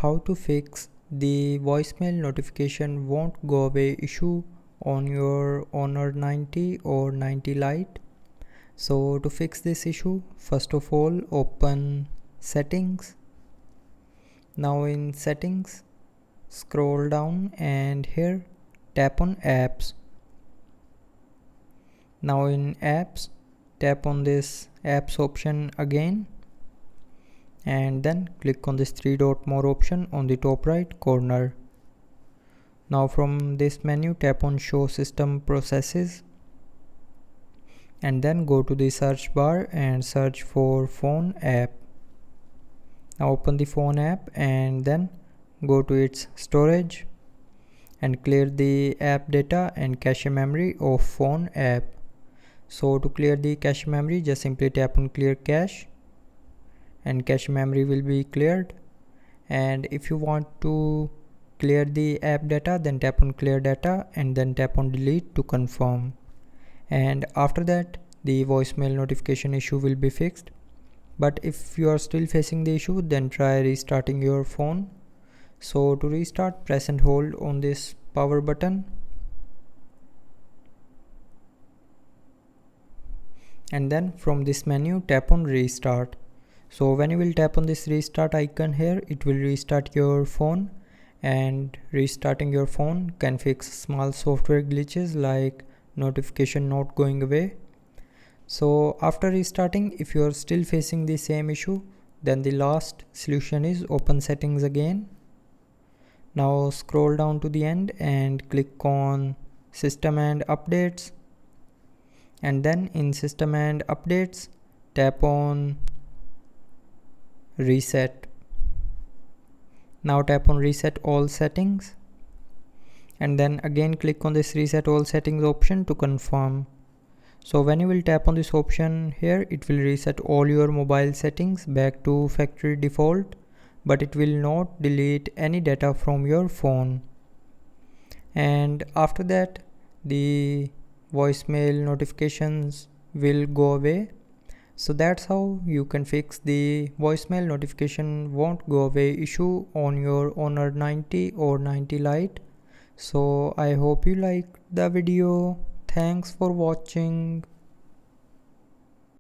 how to fix the voicemail notification won't go away issue on your Honor 90 or 90 Lite. So to fix this issue, first of all open settings. Now in settings, scroll down and here tap on apps. Now in apps, tap on this apps option again and then click on this three dot more option on the top right corner. Now from this menu tap on show system processes and then go to the search bar and search for phone app. Now open the phone app and then go to its storage and clear the app data and cache memory of phone app. So to clear the cache memory, just simply tap on clear cache and cache memory will be cleared. And if you want to clear the app data, then tap on clear data and then tap on delete to confirm. And after that the voicemail notification issue will be fixed. But if you are still facing the issue, then try restarting your phone. So to restart, press and hold on this power button and then from this menu tap on restart. So when you will tap on this restart icon here, it will restart your phone, and restarting your phone can fix small software glitches like notification not going away. So after restarting, if you are still facing the same issue, then the last solution is open settings again. Now scroll down to the end and click on system and updates, and then in system and updates tap on reset. Now tap on reset all settings and then again click on this reset all settings option to confirm. So when you will tap on this option here, it will reset all your mobile settings back to factory default, but it will not delete any data from your phone. And after that the voicemail notifications will go away. So that's how you can fix the voicemail notification won't go away issue on your Honor 90 or 90 Lite. So I hope you liked the video. Thanks for watching.